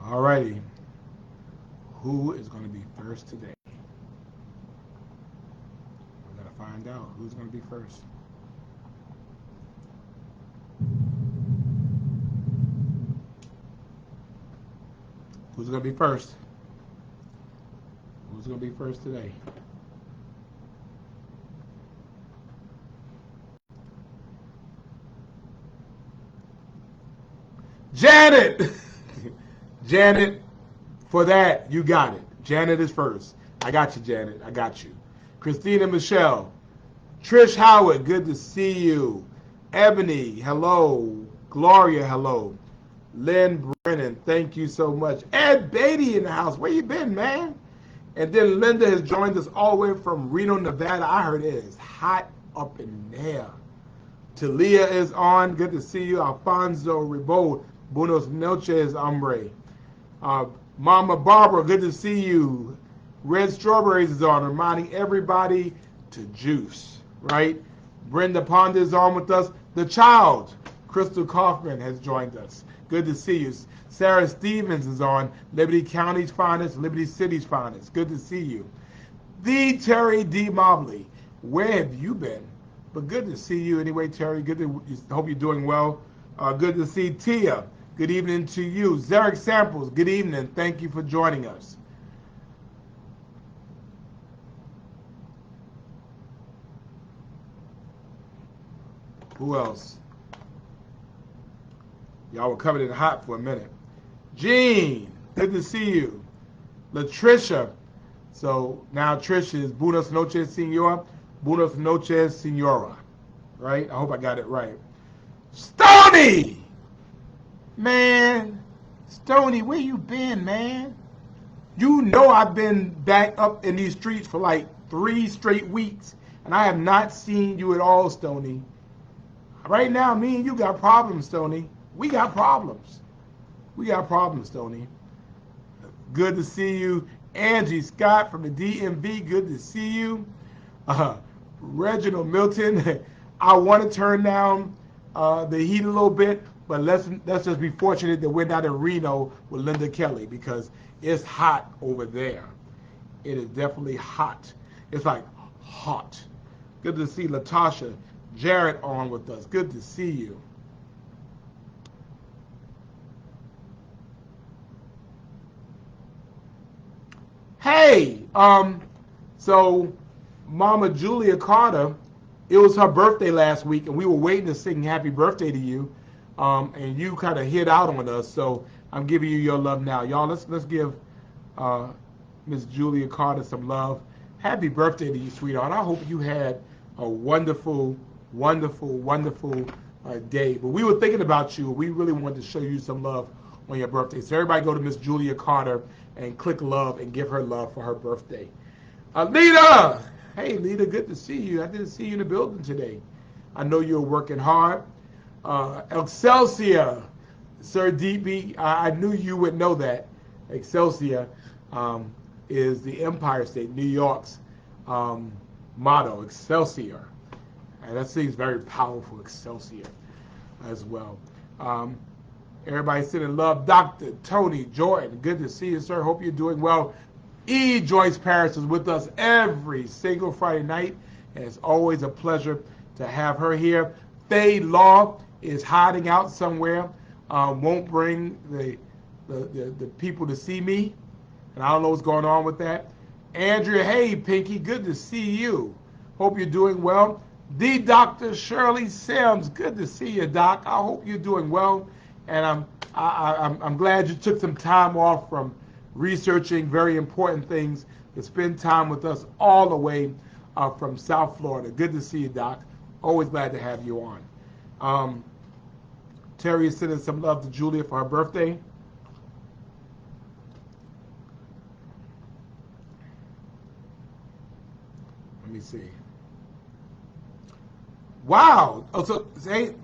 All righty. Who is going to be first today? We got to find out who's going to be first. Who's going to be first? Who's going to be first today? Janet! Janet, for that, you got it. Janet is first. I got you, Janet. I got you. Christina Michelle. Trish Howard, good to see you. Ebony, hello. Gloria, hello. Lynn Brennan, thank you so much. Ed Beatty in the house. Where you been, man? And then Linda has joined us all the way from Reno, Nevada. I heard it is hot up in there. Talia is on. Good to see you. Alfonso Ribot. Buenos noches, hombre. Mama Barbara, good to see you. Red Strawberries is on, reminding everybody to juice, right? Brenda Pond is on with us. The child, Crystal Kaufman, has joined us. Good to see you. Sarah Stevens is on. Liberty County's finest, Liberty City's finest. Good to see you. The Terry D. Mobley, where have you been? But good to see you anyway, Terry. Good to hope you're doing well. Good to see Tia. Good evening to you. Zarek Samples, good evening. Thank you for joining us. Who else? Y'all were coming in hot for a minute. Jean, good to see you. Latricia. So now Tricia is Buenos noches, senor. Buenos noches, senora. Right? I hope I got it right. Stony! Man, Stony, where you been, man? You know I've been back up in these streets for like 3 straight weeks, and I have not seen you at all, Stony. Right now, me and you got problems, Stony. We got problems. We got problems, Stony. Good to see you. Angie Scott from the DMV, good to see you. Reginald Milton, I want to turn down the heat a little bit, but let's just be fortunate that we're not in Reno with Linda Kelly because it's hot over there. It is definitely hot. It's like hot. Good to see Latasha Jarrett on with us. Good to see you. Hey, so Mama Julia Carter, it was her birthday last week, and we were waiting to sing happy birthday to you, and you kind of hit out on us, so I'm giving you your love now. Y'all, let's give Miss Julia Carter some love. Happy birthday to you, sweetheart. I hope you had a wonderful, wonderful, wonderful day. But we were thinking about you. We really wanted to show you some love on your birthday. So everybody go to Miss Julia Carter and click love and give her love for her birthday. Lita! Hey, Lita, good to see you. I didn't see you in the building today. I know you're working hard. Excelsior, Sir DB, I knew you would know that. Excelsior is the Empire State, New York's motto, Excelsior. And that seems very powerful, Excelsior, as well. Everybody sending love. Dr. Tony Jordan, good to see you, sir. Hope you're doing well. E. Joyce Paris is with us every single Friday night, and it's always a pleasure to have her here. Faye Law is hiding out somewhere, won't bring the people to see me, and I don't know what's going on with that. Andrea, hey, Pinky, good to see you. Hope you're doing well. The Dr. Shirley Sims, good to see you, Doc. I hope you're doing well, and I'm glad you took some time off from researching very important things to spend time with us all the way from South Florida. Good to see you, Doc. Always glad to have you on. Terry is sending some love to Julia for her birthday. Let me see. Wow. Oh,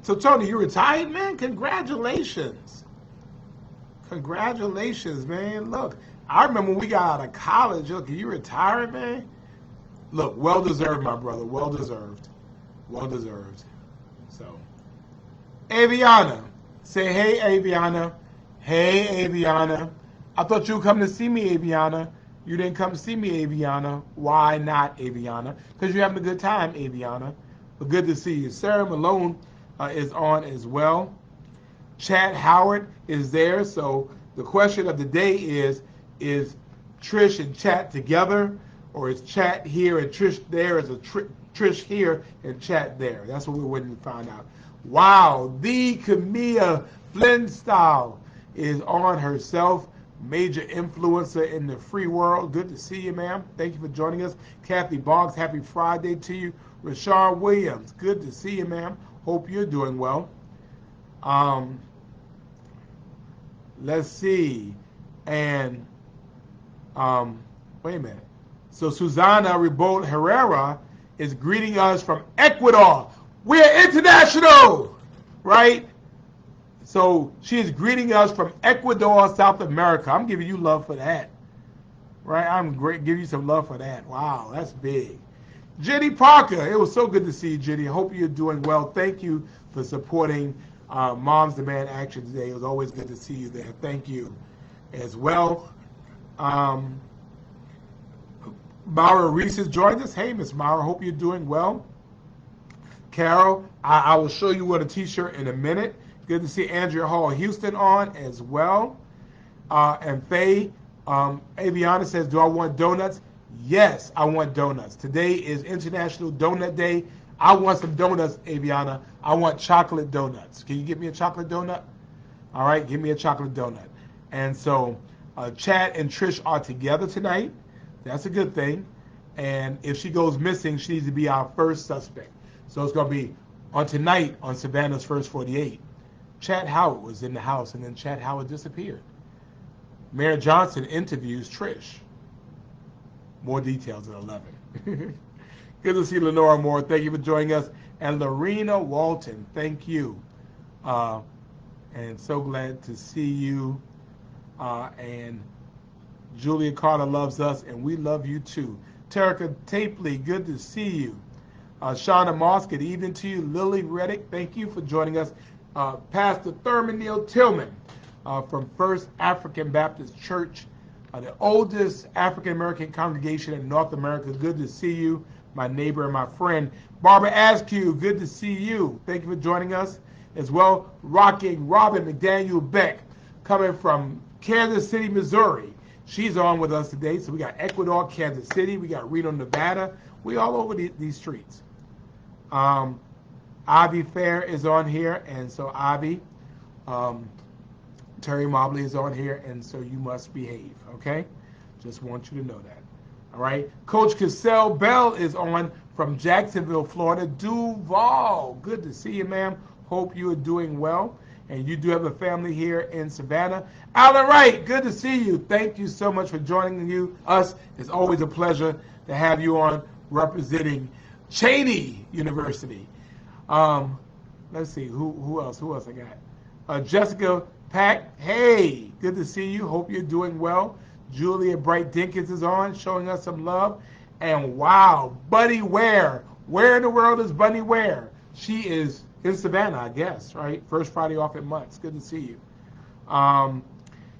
so Tony, you retired, man? Congratulations. Congratulations, man. Look, I remember when we got out of college. Look, you retired, man. Look, well deserved, my brother. Well deserved. Well deserved. So, Aviana. Say, hey, Aviana. Hey, Aviana. I thought you would come to see me, Aviana. You didn't come to see me, Aviana. Why not, Aviana? Because you're having a good time, Aviana. But good to see you. Sarah Malone is on as well. Chad Howard is there. So the question of the day is Trish and Chat together, or is Chat here and Trish there? Is a Trish here and Chat there? That's what we're waiting to find out. Wow, the Camilla Flintstyle is on herself. Major influencer in the free world. Good to see you, ma'am. Thank you for joining us. Kathy Boggs, happy Friday to you. Rashard Williams, good to see you, ma'am. Hope you're doing well. Let's see. And wait a minute. So Susana Ribot Herrera is greeting us from Ecuador. We're international, right? So she is greeting us from Ecuador, South America. I'm giving you love for that, right? I'm great. Give you some love for that. Wow, that's big. Jenny Parker, it was so good to see you, Jenny. I hope you're doing well. Thank you for supporting Moms Demand Action today. It was always good to see you there. Thank you as well. Mara Reese has joined us. Hey, Miss Mara, hope you're doing well. Carol, I will show you what a t-shirt in a minute. Good to see Andrea Hall Houston on as well. And Faye, Aviana says, do I want donuts? Yes, I want donuts. Today is International Donut Day. I want some donuts, Aviana. I want chocolate donuts. Can you get me a chocolate donut? All right, give me a chocolate donut. And so Chad and Trish are together tonight. That's a good thing. And if she goes missing, she needs to be our first suspect. So it's going to be on tonight on Savannah's First 48. Chad Howard was in the house, and then Chad Howard disappeared. Mayor Johnson interviews Trish. More details at 11. Good to see Lenora Moore. Thank you for joining us. And Lorena Walton, thank you. And so glad to see you. And Julia Carter loves us, and we love you too. Terica Tapley, good to see you. Shauna Moss, good evening to you. Lily Reddick, thank you for joining us. Pastor Thurman Neal Tillman from First African Baptist Church, the oldest African-American congregation in North America. Good to see you, my neighbor and my friend. Barbara Askew, good to see you. Thank you for joining us as well. Rocking Robin McDaniel Beck, coming from Kansas City, Missouri. She's on with us today. So we got Ecuador, Kansas City. We got Reno, Nevada. We all over these streets. Ivy Fair is on here, and so Ivy, Terry Mobley is on here, and so you must behave, okay? Just want you to know that, all right? Coach Cassell Bell is on from Jacksonville, Florida. Duval, good to see you, ma'am. Hope you are doing well, and you do have a family here in Savannah. Alan Wright, good to see you. Thank you so much for joining us. It's always a pleasure to have you on representing Cheney University. Let's see, who else I got? Jessica Pack, hey, good to see you. Hope you're doing well. Julia Bright Dinkins is on, showing us some love. And wow, Bunny Ware. Where in the world is Bunny Ware? She is in Savannah, I guess, right? First Friday off at months. Good to see you.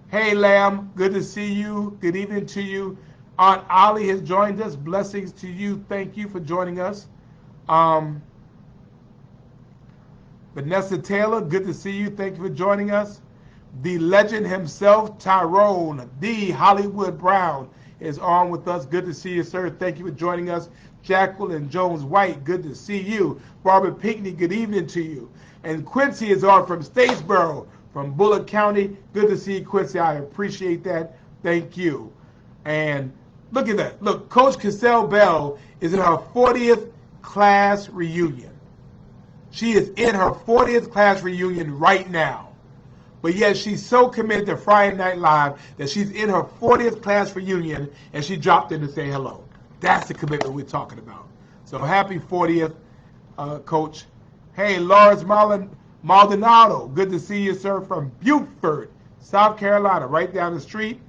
Hey, Lamb, good to see you. Good evening to you. Aunt Ollie has joined us. Blessings to you. Thank you for joining us. Vanessa Taylor, good to see you. Thank you for joining us. The legend himself, Tyrone, the Hollywood Brown, is on with us. Good to see you, sir. Thank you for joining us. Jacqueline Jones-White, good to see you. Barbara Pinckney, good evening to you. And Quincy is on from Statesboro, from Bullock County. Good to see you, Quincy. I appreciate that. Thank you. And look at that. Look, Coach Cassell Bell is in her 40th class reunion. She is in her 40th class reunion right now. But yet she's so committed to Friday Night Live that she's in her 40th class reunion and she dropped in to say hello. That's the commitment we're talking about. So happy 40th, Coach. Hey, Lawrence Maldonado. Good to see you, sir, from Beaufort, South Carolina, right down the street.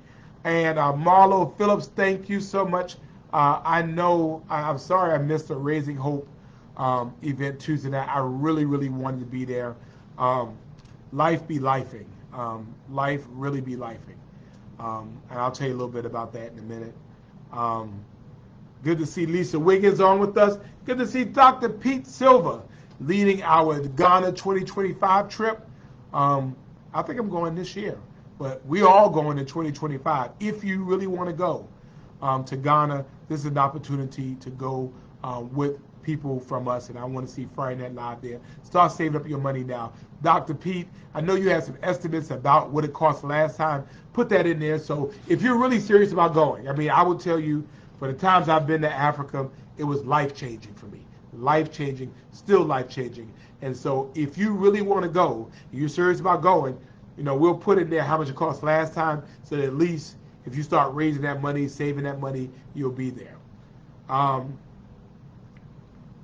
And Marlo Phillips, thank you so much. I'm sorry I missed the Raising Hope event Tuesday night. I really, really wanted to be there. Life be lifing. Life really be lifing. And I'll tell you a little bit about that in a minute. Good to see Lisa Wiggins on with us. Good to see Dr. Pete Silva leading our Ghana 2025 trip. I think I'm going this year, but we all going in 2025. If you really want to go to Ghana, this is an opportunity to go with people from us, and I want to see Friday Night Live there. Start saving up your money now. Dr. Pete, I know you had some estimates about what it cost last time. Put that in there. So if you're really serious about going, I mean, I will tell you, for the times I've been to Africa, it was life-changing for me. Life-changing, still life-changing. And so if you really want to go, you're serious about going, you know, we'll put in there how much it cost last time, so that at least if you start raising that money, saving that money, you'll be there.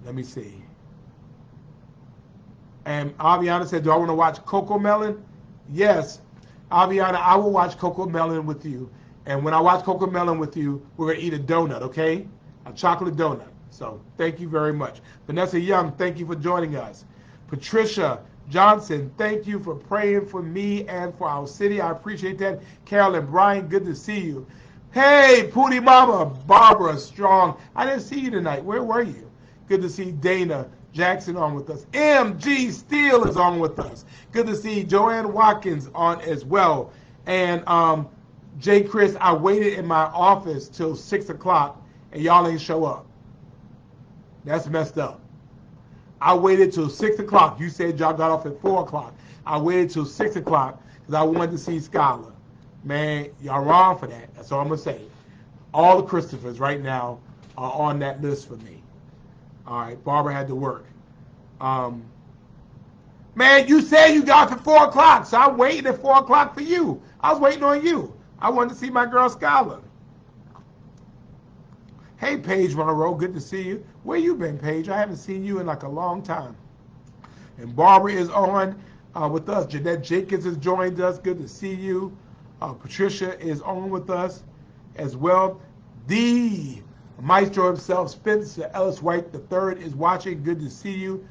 Let me see. And Aviana said, do I want to watch Coco Melon? Yes. Aviana, I will watch Coco Melon with you. And when I watch Coco Melon with you, we're going to eat a donut, okay? A chocolate donut. So thank you very much. Vanessa Young, thank you for joining us. Patricia Johnson, thank you for praying for me and for our city. I appreciate that. Carolyn Bryan, good to see you. Hey, Pootie Mama, Barbara Strong. I didn't see you tonight. Where were you? Good to see Dana Jackson on with us. MG Steele is on with us. Good to see Joanne Watkins on as well. And Jay Chris, I waited in my office till 6 o'clock and y'all ain't show up. That's messed up. I waited till 6 o'clock. You said y'all got off at 4 o'clock. I waited till 6 o'clock because I wanted to see Skylar. Man, y'all wrong for that. That's all I'm going to say. All the Christophers right now are on that list for me. All right, Barbara had to work. Man, you said you got off at 4 o'clock, so I waited at 4 o'clock for you. I was waiting on you. I wanted to see my girl Skylar. Hey, Paige Monroe, good to see you. Where you been, Paige? I haven't seen you in like a long time. And Barbara is on with us. Jeanette Jenkins has joined us. Good to see you. Patricia is on with us as well. The Maestro himself, Spencer Ellis White III is watching. Good to see you.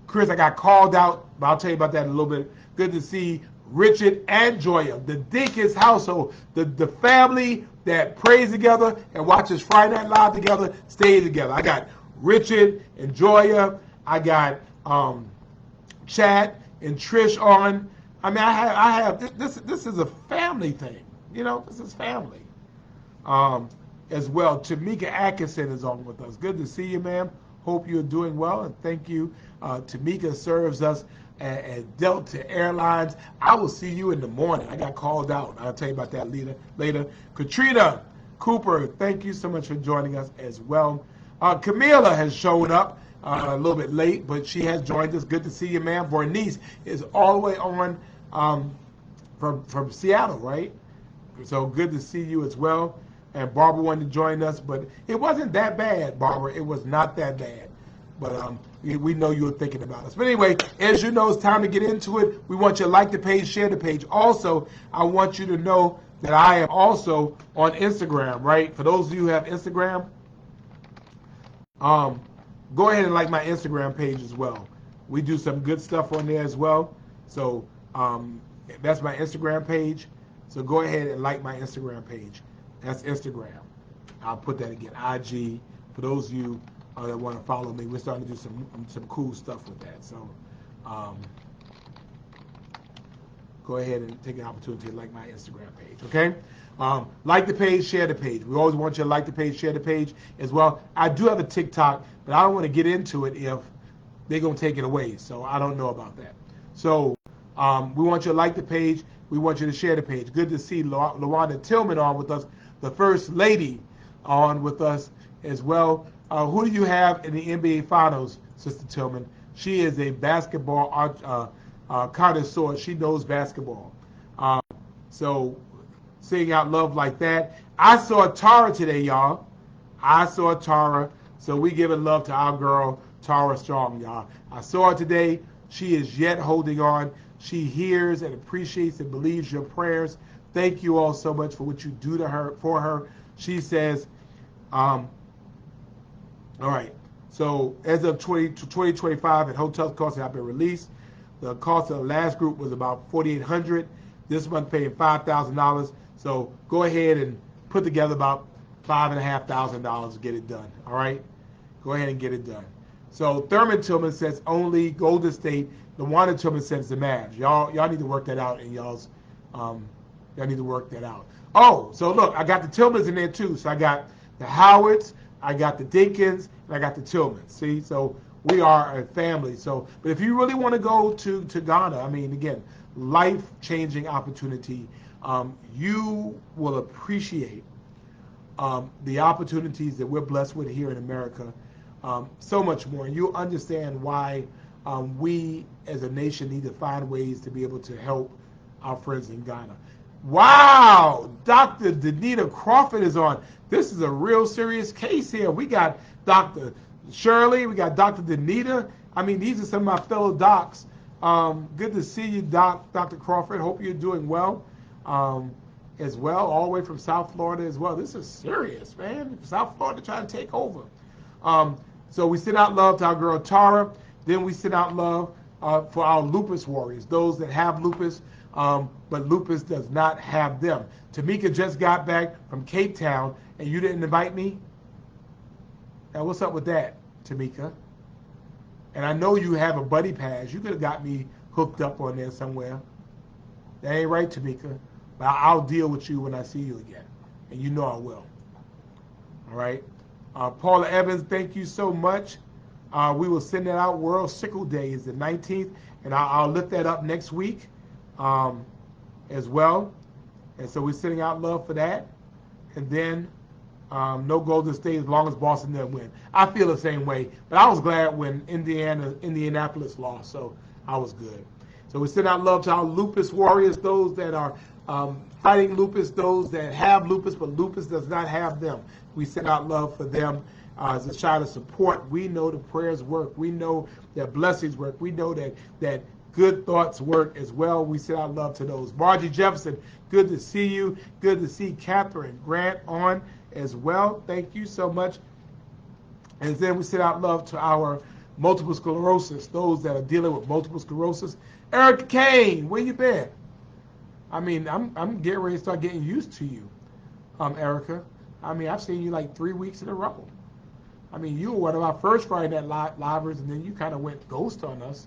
Chris, I got called out, but I'll tell you about that in a little bit. Good to see Richard and Joya, the Dinkins household, the family that prays together and watches Friday Night Live together, stays together. I got Richard and Joya. I got Chad and Trish on. I mean, I have this is a family thing. You know, this is family. As well, Tamika Atkinson is on with us. Good to see you, ma'am. Hope you're doing well, and thank you. Tamika serves us at Delta Airlines. I will see you in the morning. I got called out. I'll tell you about that later. Katrina Cooper, thank you so much for joining us as well. Camila has shown up a little bit late, but she has joined us. Good to see you, ma'am. Bernice is all the way on from Seattle, right? So good to see you as well. And Barbara wanted to join us, but it wasn't that bad, Barbara. It was not that bad. But we know you were thinking about us. But anyway, as you know, it's time to get into it. We want you to like the page, share the page. Also, I want you to know that I am also on Instagram, right? For those of you who have Instagram, go ahead and like my Instagram page as well. We do some good stuff on there as well. So that's my Instagram page. So go ahead and like my Instagram page. That's Instagram. I'll put that again. IG. For those of you that want to follow me, we're starting to do some cool stuff with that. So go ahead and take an opportunity to like my Instagram page. Okay? Like the page, share the page. We always want you to like the page, share the page as well. I do have a TikTok, but I don't want to get into it if they're going to take it away. So I don't know about that. So we want you to like the page. We want you to share the page. Good to see LaWanda Tillman on with us, the First Lady on with us as well. Who do you have in the NBA Finals, Sister Tillman? She is a basketball connoisseur. She knows basketball. So seeing out love like that. I saw Tara today, y'all. I saw Tara. So we giving love to our girl, Tara Strong, y'all. I saw her today. She is yet holding on. She hears and appreciates and believes your prayers. Thank you all so much for what you do to her, for her. She says, all right. So as of 2025, and hotels costs have been released. The cost of the last group was about $4,800. This month paying $5,000. So go ahead and put together about $5,500 to get it done. All right, go ahead and get it done. So Thurman Tillman says only Golden State. LaWanda Tillman says the Mavs. Y'all need to work that out, and y'all need to work that out. Oh, so look, I got the Tillmans in there too. So I got the Howards, I got the Dinkins, and I got the Tillmans. See, so we are a family. So, but if you really want to go to Ghana, I mean, again, life-changing opportunity. You will appreciate the opportunities that we're blessed with here in America so much more. And you'll understand why we as a nation need to find ways to be able to help our friends in Ghana. Wow, Dr. Danita Crawford is on. This is a real serious case here. We got Dr. Shirley, we got Dr. Danita. I mean, these are some of my fellow docs. Good to see you, Dr. Crawford. Hope you're doing well as well, all the way from South Florida as well. This is serious, man. South Florida trying to take over. So we send out love to our girl Tara. Then we send out love for our lupus warriors, those that have lupus, but lupus does not have them. Tamika just got back from Cape Town, and you didn't invite me? Now, what's up with that, Tamika? And I know you have a buddy pass. You could have got me hooked up on there somewhere. That ain't right, Tamika. But I'll deal with you when I see you again. And you know I will. All right? Paula Evans, thank you so much. We will send that out. World Sickle Day is the 19th. And I'll lift that up next week as well. And so we're sending out love for that. And then no Golden State as long as Boston doesn't win. I feel the same way. But I was glad when Indianapolis lost. So I was good. So we send out love to our lupus warriors, those that are fighting lupus, those that have lupus, but lupus does not have them. We send out love for them as a shout of support. We know the prayers work. We know that blessings work. We know that good thoughts work as well. We send out love to those. Margie Jefferson, good to see you. Good to see Catherine Grant on as well. Thank you so much. And then we send out love to our multiple sclerosis, those that are dealing with multiple sclerosis. Eric Kane, where you been? I mean, I'm getting ready to start getting used to you, Erica. I mean, I've seen you like 3 weeks in a row. I mean, you were one of our first Friday Night Livers, and then you kind of went ghost on us.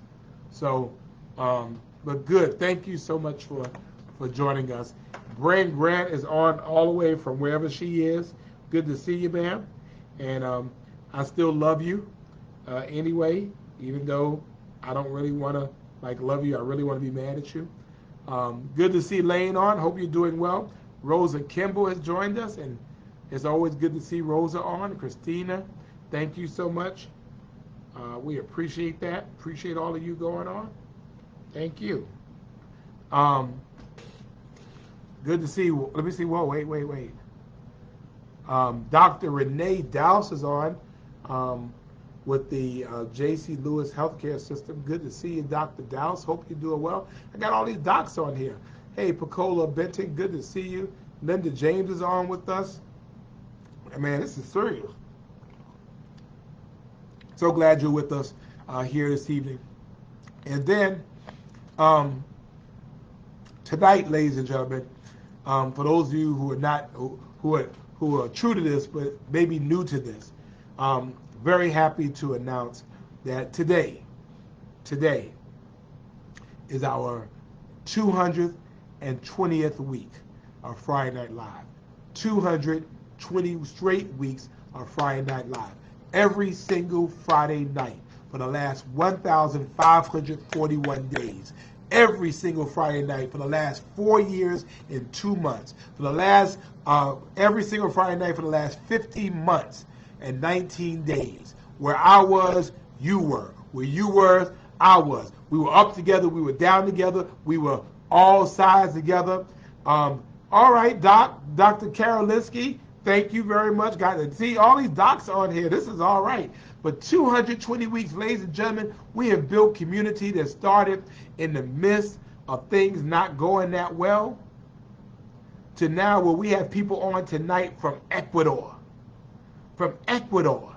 So, but good. Thank you so much for joining us. Brain Grant is on all the way from wherever she is. Good to see you, ma'am. And I still love you anyway, even though I don't really want to love you. I really want to be mad at you. Good to see Lane on. Hope you're doing well. Rosa Kimball has joined us, and it's always good to see Rosa on. Christina, thank you so much. We appreciate that. Appreciate all of you going on. Thank you. Good to see. Let me see. Whoa, wait. Dr. Renee Dowse is on with the J.C. Lewis Healthcare System. Good to see you, Dr. Dowse. Hope you're doing well. I got all these docs on here. Hey, Pacola Benton, good to see you. Linda James is on with us. Man, this is serious. So glad you're with us here this evening. And then tonight, ladies and gentlemen, for those of you who are not who are true to this but maybe new to this, very happy to announce that today is our 220th week of Friday Night Live. 220 straight weeks of Friday Night Live. Every single Friday night for the last 1,541 days. Every single Friday night for the last 4 years and 2 months. For the last, every single Friday night for the last 15 months and 19 days. Where I was, you were. Where you were, I was. We were up together. We were down together. We were all sides together. All right, Dr. Karolinski, thank you very much. See, all these docs on here. This is all right. But 220 weeks, ladies and gentlemen, we have built community that started in the midst of things not going that well to now where we have people on tonight from Ecuador. From Ecuador.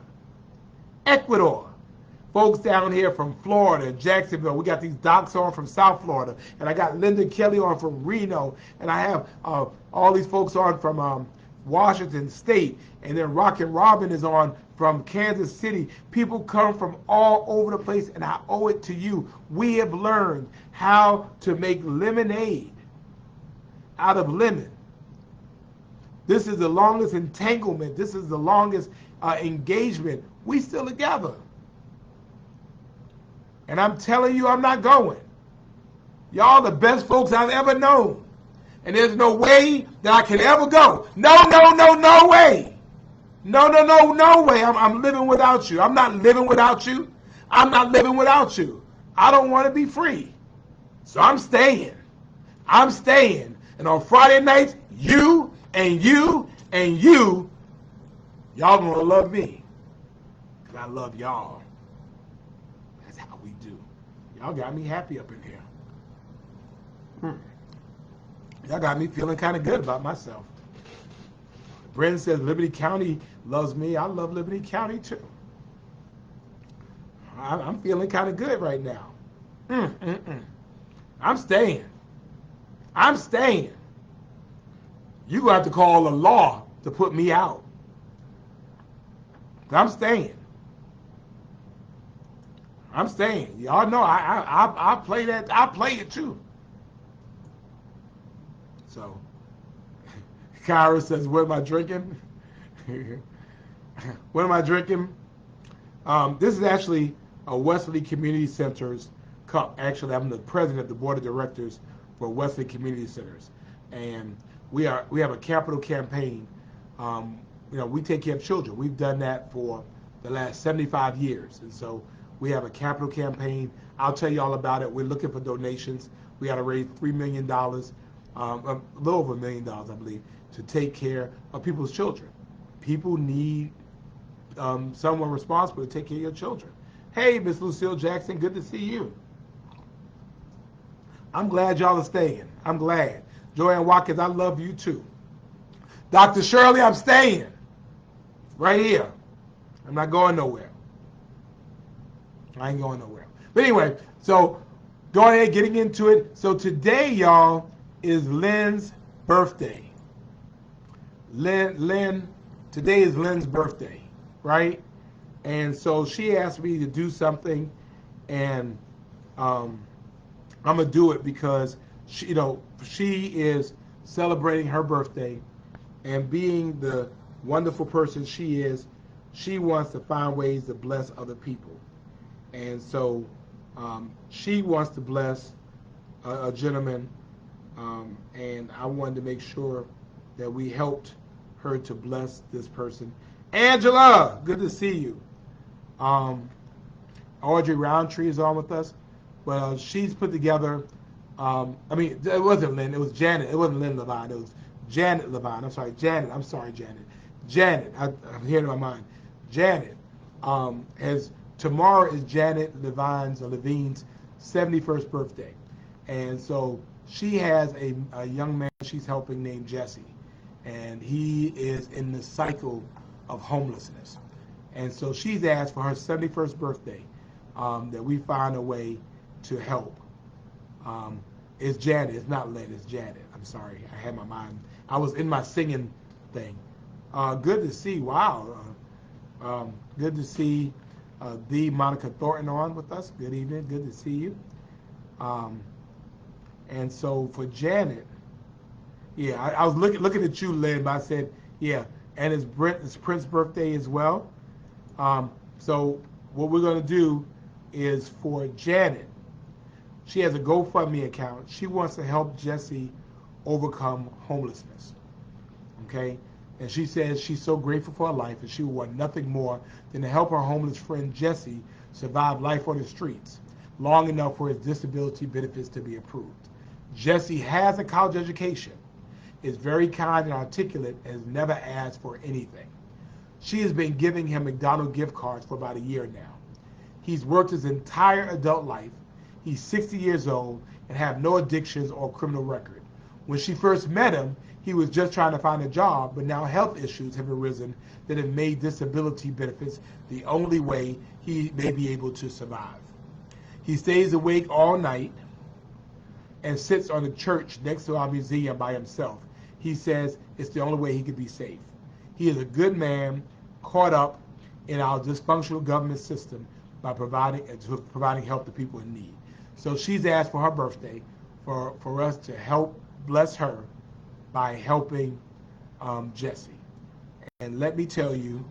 folks down here from Florida, Jacksonville. We got these docs on from South Florida, and I got Linda Kelly on from Reno, and I have all these folks on from Washington State, and then Rockin' Robin is on from Kansas City. People come from all over the place, and I owe it to you. We have learned how to make lemonade out of lemon. This is the longest entanglement. This is the longest engagement. We still together. And I'm telling you, I'm not going. Y'all the best folks I've ever known. And there's no way that I can ever go. No way. No way. I'm living without you. I'm not living without you. I'm not living without you. I don't want to be free. So I'm staying. I'm staying. And on Friday nights, you and you and you, y'all gonna love me. Because I love y'all. That's how we do. Y'all got me happy up in here. Y'all got me feeling kind of good about myself. Brendan says Liberty County loves me. I love Liberty County too. I'm feeling kind of good right now. I'm staying. I'm staying. You're going to have to call the law to put me out. I'm staying. I'm staying. Y'all know I play that. I play it too. So, Kyra says, what am I drinking? What am I drinking? This is actually a Wesley Community Centers cup. Actually, I'm the president of the board of directors for Wesley Community Centers. And we have a capital campaign. We take care of children. We've done that for the last 75 years. And so we have a capital campaign. I'll tell you all about it. We're looking for donations. We got to raise $3 million. A little over $1 million, I believe, to take care of people's children. People need someone responsible to take care of your children. Hey, Miss Lucille Jackson, good to see you. I'm glad y'all are staying. I'm glad. Joanne Watkins, I love you too. Dr. Shirley, I'm staying. Right here. I'm not going nowhere. I ain't going nowhere. But anyway, so going ahead, getting into it. So today, y'all, is Lynn's birthday. Lynn, today is Lynn's birthday, right? And so she asked me to do something, and I'm gonna do it because she is celebrating her birthday, and being the wonderful person she is, she wants to find ways to bless other people, and so she wants to bless a gentleman. And I wanted to make sure that we helped her to bless this person. Angela, good to see you. Audrey Roundtree is on with us. Well, she's put together, it wasn't Lynn, it was Janet. It wasn't Lynn Levine, it was Janet Levine. I'm sorry, Janet. Janet, I'm hearing in my mind. Janet, tomorrow is Janet Levine's 71st birthday. And so she has a young man she's helping named Jesse, and he is in the cycle of homelessness. And so she's asked for her 71st birthday that we find a way to help. It's Janet, it's not Lynn, it's Janet. I'm sorry, I had my mind. I was in my singing thing. Good to see, wow. Good to see the Monica Thornton on with us. Good evening, good to see you. And so for Janet, yeah, I was looking at you, Lynn, but I said, yeah, and it's Prince's birthday as well. So what we're going to do is for Janet, she has a GoFundMe account. She wants to help Jesse overcome homelessness, okay? And she says she's so grateful for her life and she would want nothing more than to help her homeless friend Jesse survive life on the streets long enough for his disability benefits to be approved. Jesse has a college education, is very kind and articulate, and has never asked for anything. She has been giving him McDonald's gift cards for about a year now. He's worked his entire adult life. He's 60 years old and have no addictions or criminal record. When she first met him, he was just trying to find a job, but now health issues have arisen that have made disability benefits the only way he may be able to survive. He stays awake all night and sits on the church next to our museum by himself. He says it's the only way he could be safe. He is a good man caught up in our dysfunctional government system by providing help to people in need. So she's asked for her birthday for us to help bless her by helping Jesse. And let me tell you,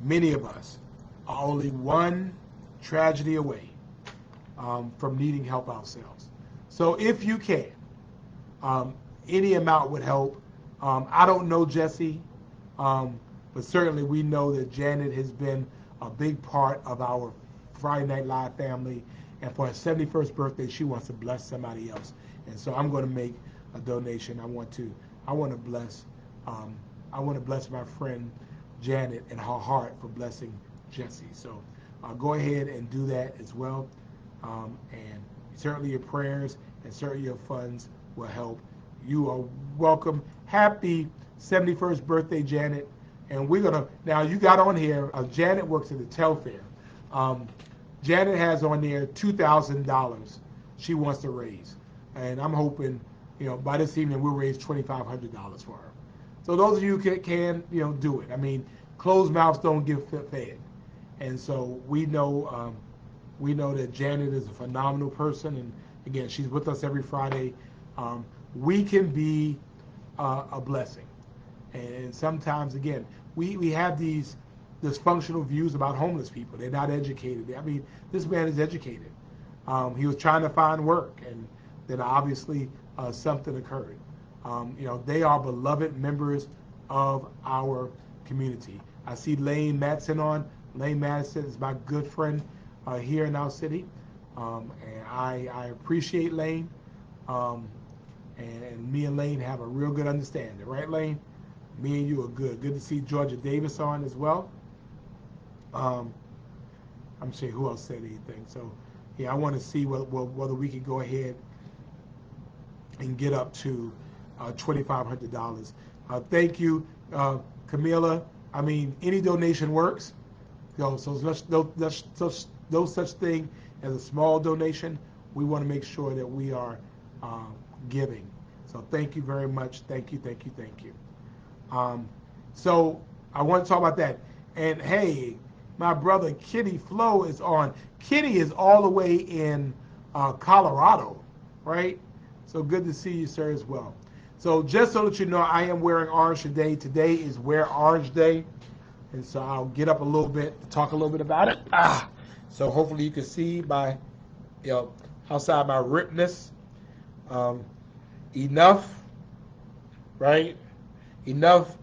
many of us are only one tragedy away from needing help ourselves. So if you can, any amount would help. I don't know Jesse, but certainly we know that Janet has been a big part of our Friday Night Live family. And for her 71st birthday, she wants to bless somebody else. And so I'm going to make a donation. I want to bless my friend Janet and her heart for blessing Jesse. So go ahead and do that as well. And certainly your prayers and certainly your funds will help. You are welcome. Happy 71st birthday, Janet. And we're going to, now you got on here, Janet works at the Telfair. Janet has on there $2,000 she wants to raise. And I'm hoping, by this evening we'll raise $2,500 for her. So those of you who can, do it. I mean, closed mouths don't get fed. And so we know that Janet is a phenomenal person. And again, she's with us every Friday. We can be a blessing. And sometimes, again, we have these dysfunctional views about homeless people. They're not educated. I mean, this man is educated. He was trying to find work, and then obviously something occurred. They are beloved members of our community. I see Lane Madison on. Lane Madison is my good friend here in our city, and I appreciate Lane. And me and Lane have a real good understanding, right, Lane? Me and you are good. Good to see Georgia Davis on as well. I'm sure who else said anything. So, yeah, I want to see whether we can go ahead and get up to $2,500. Thank you, Camila. I mean, any donation works. So no such thing as a small donation. We want to make sure that we are giving. So thank you very much. Thank you. So I want to talk about that. And hey, my brother Kitty Flo is on. Kitty is all the way in Colorado, right? So good to see you, sir, as well. So just so that you know, I am wearing orange today. Today is Wear Orange Day. And so I'll get up a little bit to talk a little bit about it. So hopefully you can see by, outside my ripness. Enough, right? Enough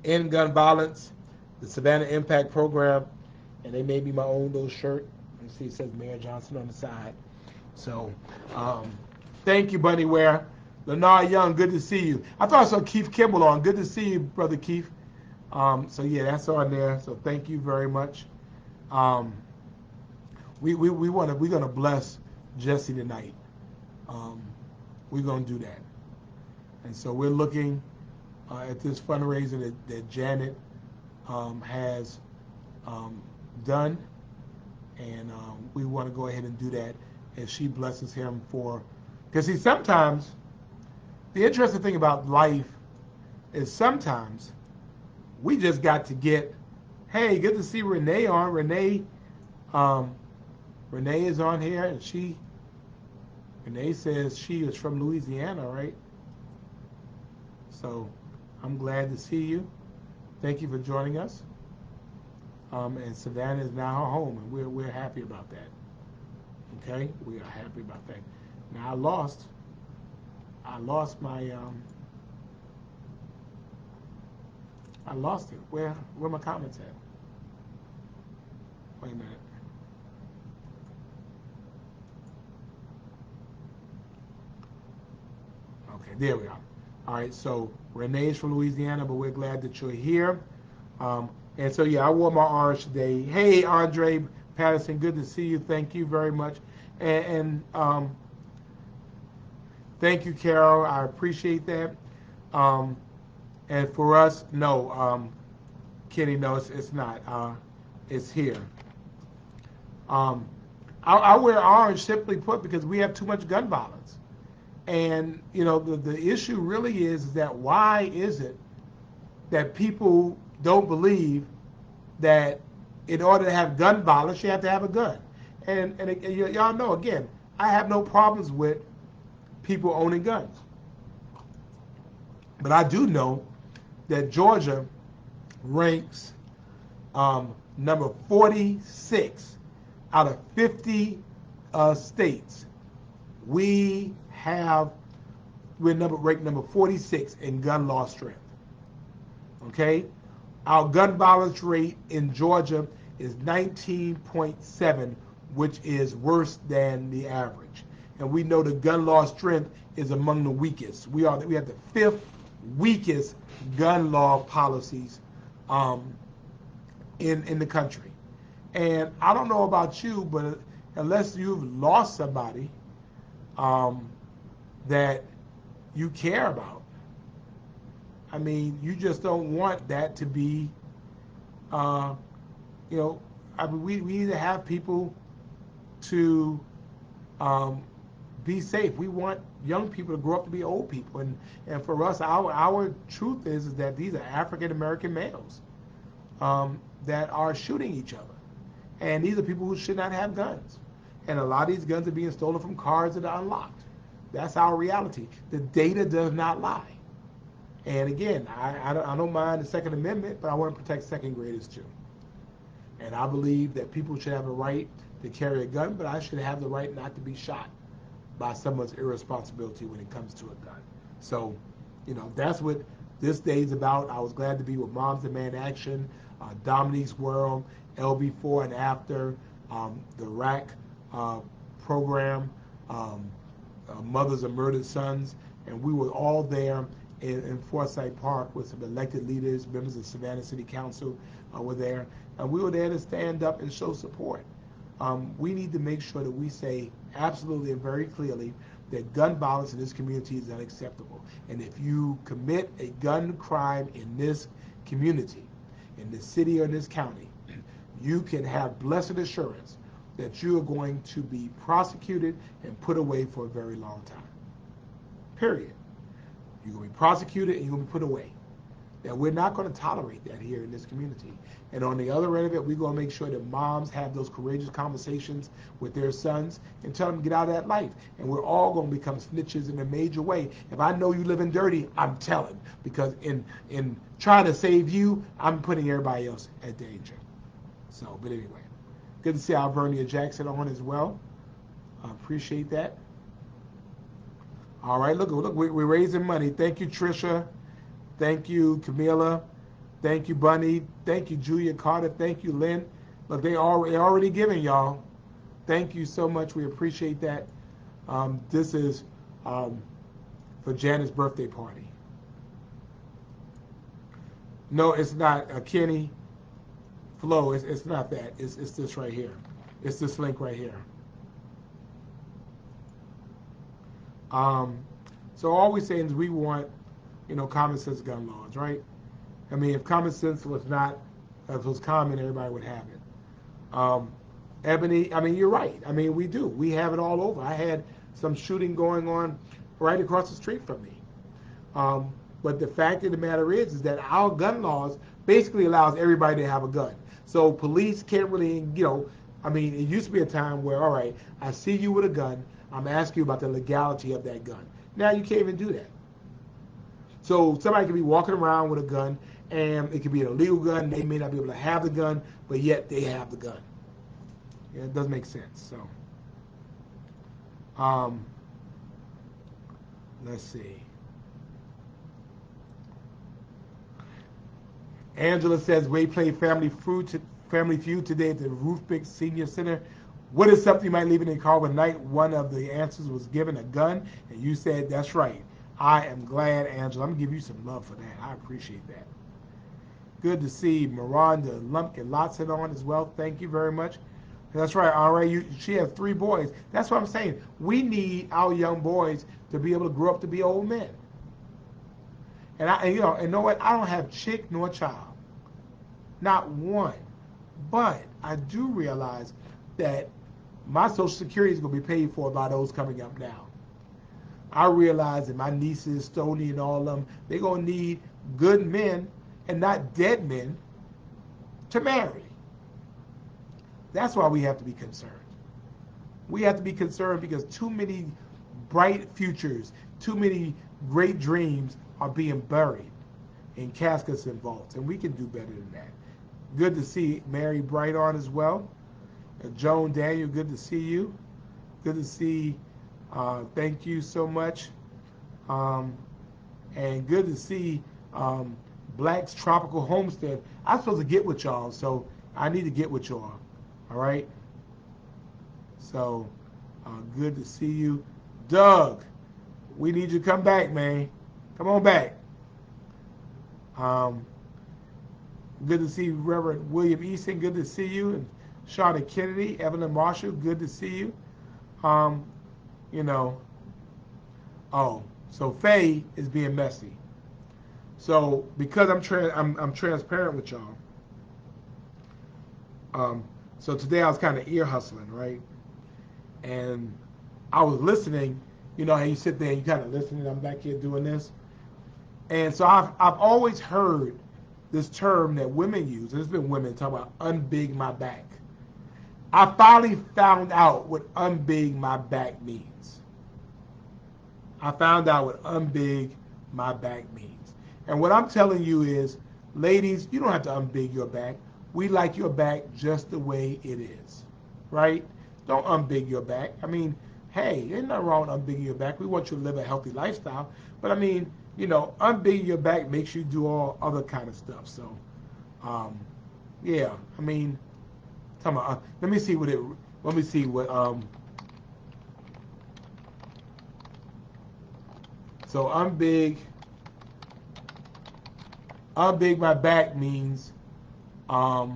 in gun violence, the Savannah Impact Program, and they made me my own little shirt. You see, it says Mayor Johnson on the side. So, thank you, Bunny Ware. Lennar Young, good to see you. I thought I saw Keith Kimball on. Good to see you, Brother Keith. So yeah, that's on there. So thank you very much. We're gonna bless Jesse tonight. We're gonna do that. And so we're looking at this fundraiser that Janet has done, and we want to go ahead and do that as she blesses him because see, sometimes the interesting thing about life is sometimes we just got to get, hey, good to see Renee on. Renee is on here, and Renee says she is from Louisiana, right? So I'm glad to see you. Thank you for joining us. And Savannah is now home, and we're happy about that. Okay, we are happy about that. Now I lost my I lost it. Where my comments at? Wait a minute. Okay, there we are. All right, so Renee's from Louisiana, but we're glad that you're here. And so, yeah, I wore my orange today. Hey, Andre Patterson, good to see you. Thank you very much. And thank you, Carol. I appreciate that. And for us, no, Kenny, no, it's not. It's here. Um, I wear orange simply put because we have too much gun violence. And, you know, the issue really is that why is it that people don't believe that in order to have gun violence, you have to have a gun? And y'all know, again, I have no problems with people owning guns. But I do know that Georgia ranks number 46 out of 50 states. We're ranked number 46 in gun law strength. Okay? Our gun violence rate in Georgia is 19.7, which is worse than the average. And we know the gun law strength is among the weakest. We have the 5th weakest gun law policies in the country. And I don't know about you, but unless you've lost somebody that you care about, I mean, you just don't want that to be, you know, I mean, we need to have people to be safe. We want young people to grow up to be old people. And for us, our truth is that these are African American males that are shooting each other. And these are people who should not have guns. And a lot of these guns are being stolen from cars that are unlocked. That's our reality. The data does not lie. And again, I don't mind the Second Amendment, but I want to protect second graders too. And I believe that people should have a right to carry a gun, but I should have the right not to be shot by someone's irresponsibility when it comes to a gun. So, you know, that's what this day is about. I was glad to be with Moms Demand Action, Dominique's World, LB4 and After, the RAC program, Mothers of Murdered Sons, and we were all there in Forsyth Park with some elected leaders, members of Savannah City Council were there, and we were there to stand up and show support. We need to make sure that we say absolutely and very clearly that gun violence in this community is unacceptable. And if you commit a gun crime in this community, in this city or in this county, you can have blessed assurance that you are going to be prosecuted and put away for a very long time. Period. You're going to be prosecuted and you're going to be put away. And we're not going to tolerate that here in this community. And on the other end of it, we're going to make sure that moms have those courageous conversations with their sons and tell them to get out of that life. And we're all going to become snitches in a major way. If I know you living dirty, I'm telling. Because in trying to save you, I'm putting everybody else at danger. So, but anyway, good to see Alvernia Jackson on as well. I appreciate that. All right, look, we're raising money. Thank you, Trisha. Thank you, Camila. Thank you, Bunny. Thank you, Julia Carter. Thank you, Lynn. Look, they're already giving, y'all. Thank you so much. We appreciate that. This is for Janet's birthday party. No, it's not Kenny. Flo, it's not that. It's this right here. It's this link right here. So all we're saying is we want, you know, common sense gun laws, right? I mean, if common sense was not, if it was common, everybody would have it. Ebony, I mean, you're right. I mean, we do. We have it all over. I had some shooting going on right across the street from me. But the fact of the matter is that our gun laws basically allows everybody to have a gun. So police can't really, you know, I mean, it used to be a time where, all right, I see you with a gun, I'm asking you about the legality of that gun. Now you can't even do that. So somebody could be walking around with a gun, and it could be an illegal gun. They may not be able to have the gun, but yet they have the gun. Yeah, it doesn't make sense. So, let's see. Angela says, we played Family Feud today at the Ruth Big Senior Center. What is something you might leave in the car one night? One of the answers was given a gun, and you said, that's right. I am glad, Angela. I'm going to give you some love for that. I appreciate that. Good to see Miranda Lumpkin Lotson on as well. Thank you very much. That's right, all right. She has 3 boys. That's what I'm saying. We need our young boys to be able to grow up to be old men. And you know what? I don't have chick nor child. Not one. But I do realize that my Social Security is going to be paid for by those coming up now. I realize that my nieces, Stony and all of them, they're going to need good men and not dead men to marry. That's why we have to be concerned. We have to be concerned because too many bright futures, too many great dreams are being buried in caskets and vaults, and we can do better than that. Good to see Mary Bright on as well. Joan Daniel, good to see you. Good to see, thank you so much. And good to see Black's Tropical Homestead. I'm supposed to get with y'all, so I need to get with y'all. All right? So, good to see you. Doug, we need you to come back, man. Come on back. Good to see Reverend William Easton. Good to see you. And Shauna Kennedy, Evelyn Marshall. Good to see you. So Faye is being messy. So because I'm transparent with y'all. So today I was kind of ear hustling, right? And I was listening. You know how you sit there and you kind of listening. I'm back here doing this. And so I've always heard this term that women use. And it's been women talking about unbig my back. I finally found out what unbig my back means. I found out what unbig my back means. And what I'm telling you is, ladies, you don't have to unbig your back. We like your back just the way it is, right? Don't unbig your back. I mean, hey, there's nothing wrong with unbigging your back. We want you to live a healthy lifestyle. But I mean, unbigging your back makes you do all other kind of stuff. So, yeah, I mean, let me see what. So unbig my back means, let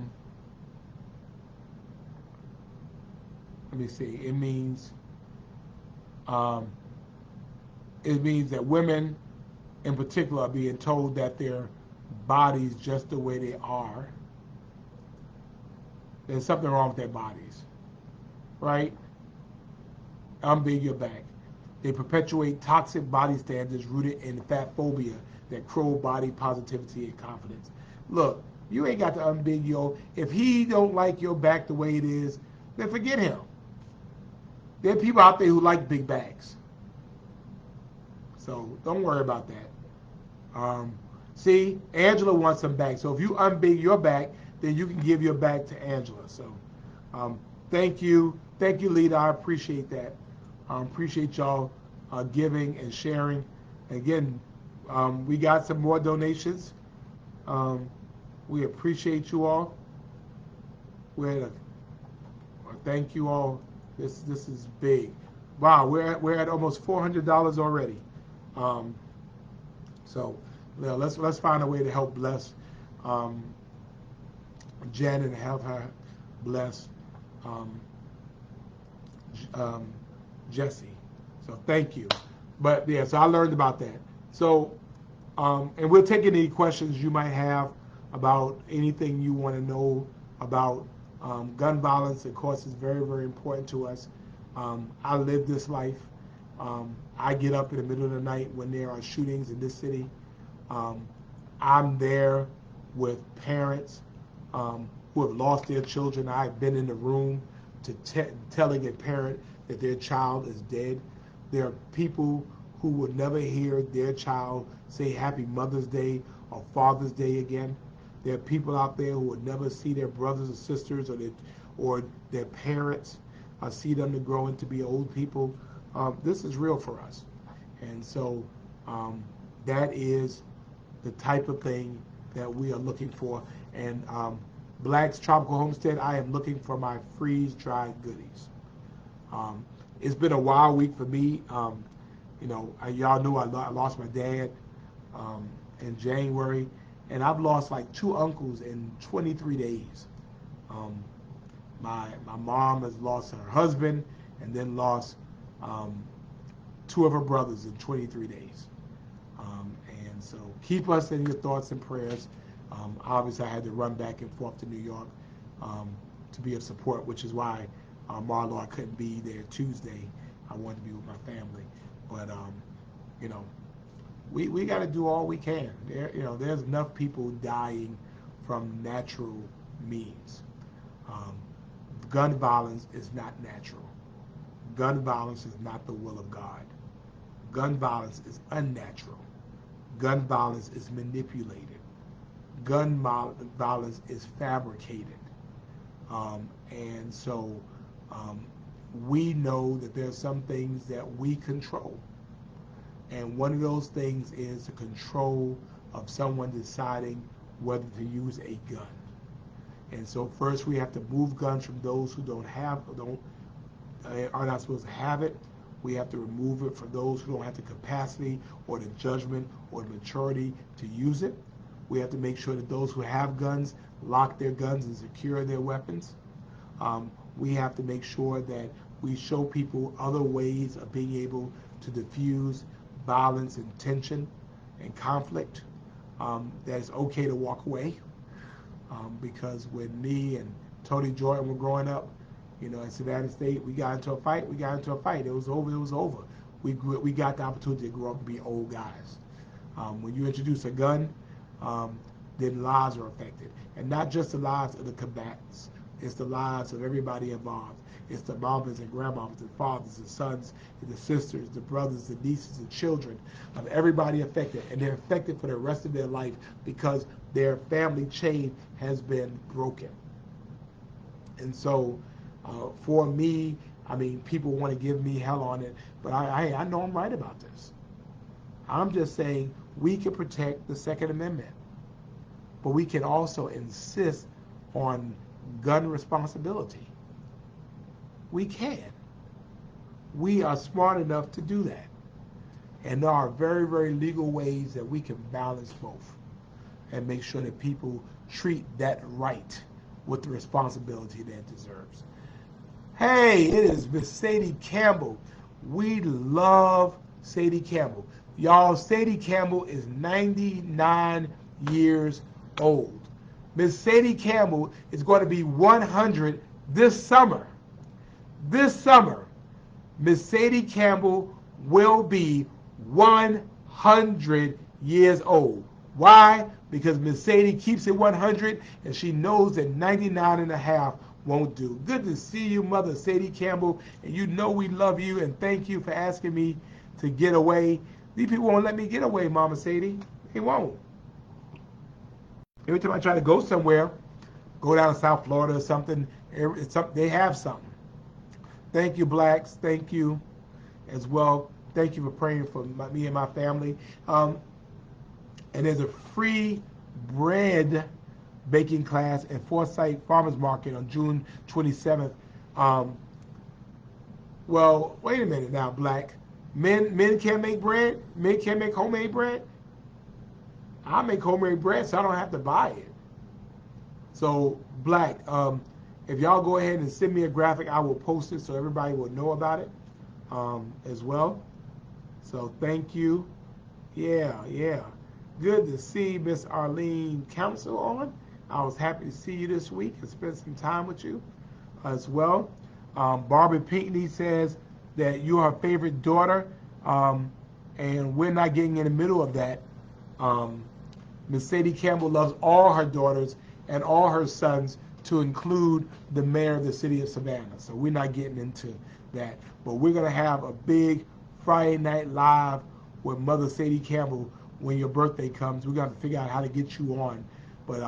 me see. It means that women, in particular, are being told that their bodies just the way they are. There's something wrong with their bodies, right? Unbig your back. They perpetuate toxic body standards rooted in fat phobia that crow body positivity and confidence. Look, you ain't got to unbig your. If he don't like your back the way it is, then forget him. There are people out there who like big backs. So don't worry about that. See, Angela wants some back. So if you unbig your back, then you can give your back to Angela. So thank you, Lita. I appreciate that. Appreciate y'all giving and sharing. Again, we got some more donations. We appreciate you all. Thank you all. This is big. Wow, we're at almost $400 already. So let's find a way to help bless Janet and have her bless Jesse. So thank you. But yeah, so I learned about that. So and we'll take any questions you might have about anything you want to know about gun violence. Of course, is very, very important to us. I live this life. I get up in the middle of the night when there are shootings in this city. I'm there with parents who have lost their children. I've been in the room to telling a parent that their child is dead. There are people who will never hear their child say Happy Mother's Day or Father's Day again. There are people out there who will never see their brothers or sisters or their parents, see them to grow into be old people. This is real for us. And so that is the type of thing that we are looking for. And Black's Tropical Homestead, I am looking for my freeze-dried goodies. It's been a wild week for me. Y'all know I lost my dad in January, and I've lost like 2 uncles in 23 days. My mom has lost her husband and then lost 2 of her brothers in 23 days. And so keep us in your thoughts and prayers. Obviously, I had to run back and forth to New York to be of support, which is why Marlo, I couldn't be there Tuesday. I wanted to be with my family, but you know, we got to do all we can. There's enough people dying from natural means. Um, gun violence is not natural. Gun violence is not the will of God. Gun violence is unnatural. Gun violence is manipulated. Gun violence is fabricated. And so we know that there's some things that we control. And one of those things is the control of someone deciding whether to use a gun. And so first we have to move guns from those who are not supposed to have it. We have to remove it from those who don't have the capacity or the judgment or the maturity to use it. We have to make sure that those who have guns lock their guns and secure their weapons. We have to make sure that we show people other ways of being able to diffuse violence and tension and conflict. That it's okay to walk away. Because when me and Tony Jordan were growing up, at Savannah State, we got into a fight. It was over. We got the opportunity to grow up and be old guys. When you introduce a gun, then lives are affected. And not just the lives of the combatants. It's the lives of everybody involved. It's the mamas and grandmamas, the fathers, the sons, the sisters, the brothers, the nieces, the children of everybody affected. And they're affected for the rest of their life because their family chain has been broken. And so for me, people want to give me hell on it, but I know I'm right about this. I'm just saying we can protect the Second Amendment, but we can also insist on gun responsibility. We can. We are smart enough to do that. And there are very, very legal ways that we can balance both and make sure that people treat that right with the responsibility that it deserves. Hey, it is Miss Sadie Campbell. We love Sadie Campbell. Y'all, Sadie Campbell is 99 years old. Miss Sadie Campbell is going to be 100 this summer. This summer, Miss Sadie Campbell will be 100 years old. Why? Because Miss Sadie keeps it 100 and she knows that 99 and a half won't do. Good to see you, Mother Sadie Campbell, and you know we love you and thank you for asking me to get away. These people won't let me get away, Mama Sadie. They won't. Every time I try to go somewhere, go down to South Florida or something, they have something. Thank you, Blacks. Thank you as well. Thank you for praying for me and my family. And there's a free bread baking class at Forsyth Farmers Market on June 27th. Well, wait a minute now, Black. Men can't make bread? Men can't make homemade bread? I make homemade bread so I don't have to buy it. So, Black, if y'all go ahead and send me a graphic, I will post it so everybody will know about it as well. So thank you. Yeah. Good to see Miss Arlene Council on. I was happy to see you this week and spend some time with you as well. Barbara Pinckney says that you're her favorite daughter, and we're not getting in the middle of that. Miss Sadie Campbell loves all her daughters and all her sons, to include the mayor of the city of Savannah. So we're not getting into that. But we're going to have a big Friday night live with Mother Sadie Campbell when your birthday comes. We're going to figure out how to get you on. But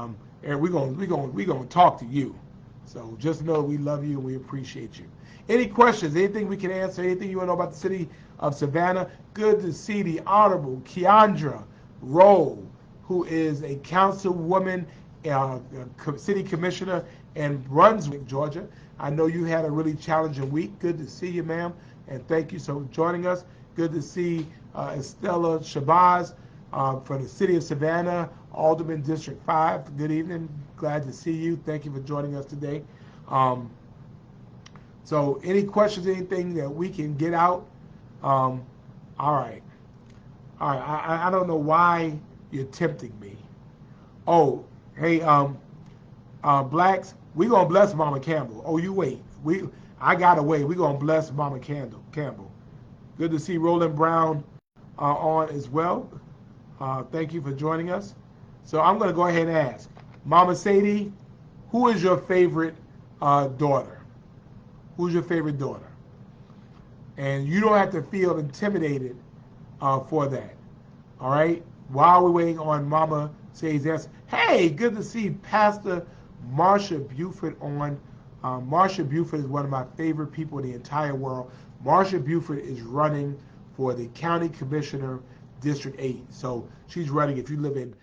we're going to talk to you. So just know we love you and we appreciate you. Any questions, anything we can answer, anything you want to know about the city of Savannah? Good to see the Honorable Keandra Rowe, who is a councilwoman, city commissioner in Brunswick, Georgia. I know you had a really challenging week. Good to see you, ma'am, and thank you for joining us. Good to see Estella Shabazz from the city of Savannah, Alderman District 5. Good evening. Glad to see you. Thank you for joining us today. So any questions, anything that we can get out? All right. I don't know why you're tempting me. Oh, hey, Blacks, we gonna bless Mama Campbell. Oh, you wait. I got away. We're going to bless Mama Campbell. Good to see Roland Brown on as well. Thank you for joining us. So I'm going to go ahead and ask. Mama Sadie, who is your favorite daughter? Who's your favorite daughter? And you don't have to feel intimidated for that. All right? While we're waiting on Mama Sadie's answer. Hey, good to see Pastor Marsha Buford on. Marsha Buford is one of my favorite people in the entire world. Marsha Buford is running for the County Commissioner, District 8. So she's running, if you live in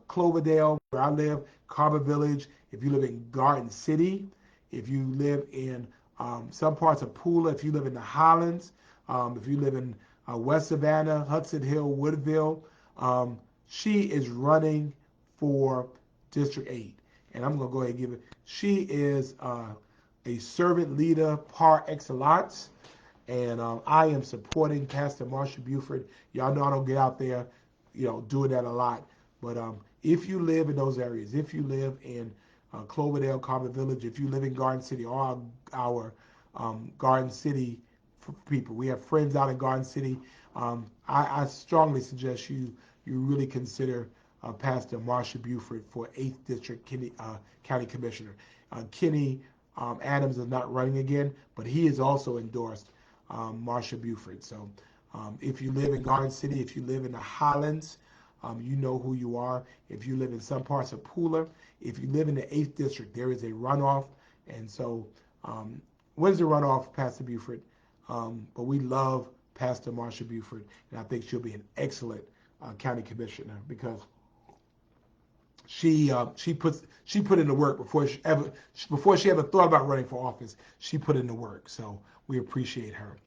Cloverdale, where I live, Carver Village, if you live in Garden City, if you live in some parts of Pooler, if you live in the Highlands, if you live in West Savannah, Hudson Hill, Woodville, she is running for District 8. And I'm going to go ahead and give it. She is a servant leader par excellence. And I am supporting Pastor Marsha Buford. Y'all know I don't get out there, doing that a lot. But if you live in those areas, if you live in Cloverdale, Carver Village, if you live in Garden City, all our Garden City people, we have friends out in Garden City. I strongly suggest you really consider Pastor Marsha Buford for 8th District County Commissioner. Kenny Adams is not running again, but he is also endorsed Marsha Buford. So if you live in Garden City, if you live in the Highlands, you know who you are. If you live in some parts of Pooler, if you live in the 8th District, there is a runoff. And so when's the runoff, Pastor Buford? But we love Pastor Marsha Buford, and I think she'll be an excellent county commissioner because she put in the work before she ever thought about running for office. She put in the work, so we appreciate her.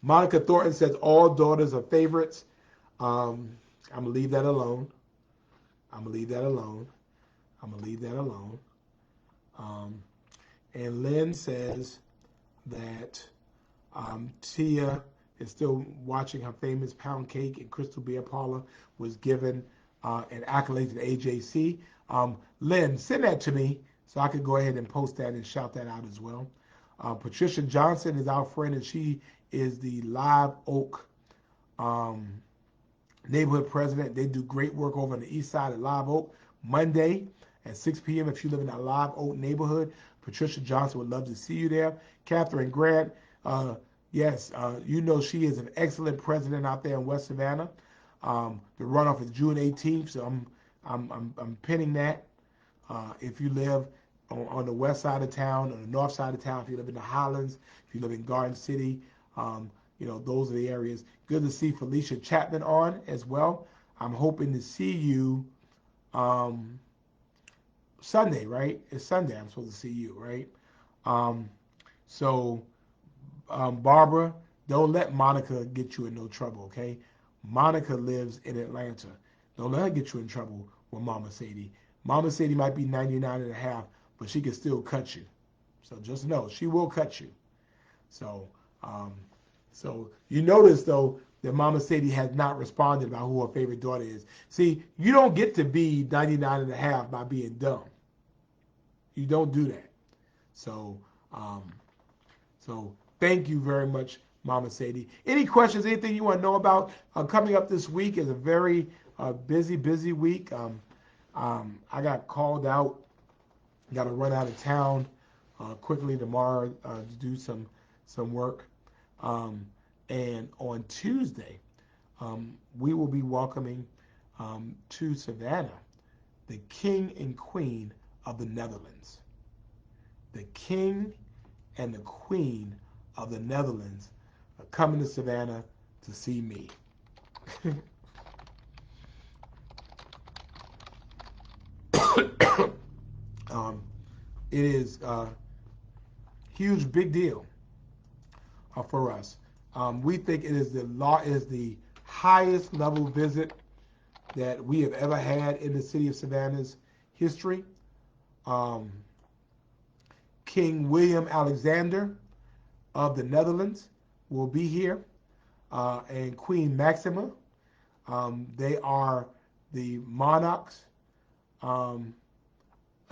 Monica Thornton says all daughters are favorites. I'm gonna leave that alone. And Lynn says that Tia is still watching her famous pound cake and Crystal Beer Parlor was given an accolade to the AJC. Lynn, send that to me so I could go ahead and post that and shout that out as well. Patricia Johnson is our friend, and she is the Live Oak neighborhood president. They do great work over on the east side of Live Oak. Monday at 6 p.m. if you live in that Live Oak neighborhood, Patricia Johnson would love to see you there. Catherine Grant, yes, she is an excellent president out there in West Savannah. The runoff is June 18th, so I'm pinning that. If you live on the west side of town, on the north side of town, if you live in the Highlands, if you live in Garden City, those are the areas. Good to see Felicia Chapman on as well. I'm hoping to see you Sunday, right? It's Sunday. I'm supposed to see you, right? Barbara, don't let Monica get you in no trouble, okay? Monica lives in Atlanta. Don't let her get you in trouble with Mama Sadie. Mama Sadie might be 99 and a half, but she can still cut you. So just know, she will cut you. So you notice, though, that Mama Sadie has not responded about who her favorite daughter is. See, you don't get to be 99 and a half by being dumb. You don't do that. So thank you very much, Mama Sadie. Any questions, anything you want to know about? Coming up this week is a very busy week. I got called out. Got to run out of town quickly tomorrow to do some work. And on Tuesday, we will be welcoming to Savannah the King and Queen of the Netherlands. The King and the Queen of the Netherlands are coming to Savannah to see me. It is a huge, big deal for us. We think it is the highest level visit that we have ever had in the city of Savannah's history. King William Alexander of the Netherlands will be here, and Queen Maxima. They are the monarchs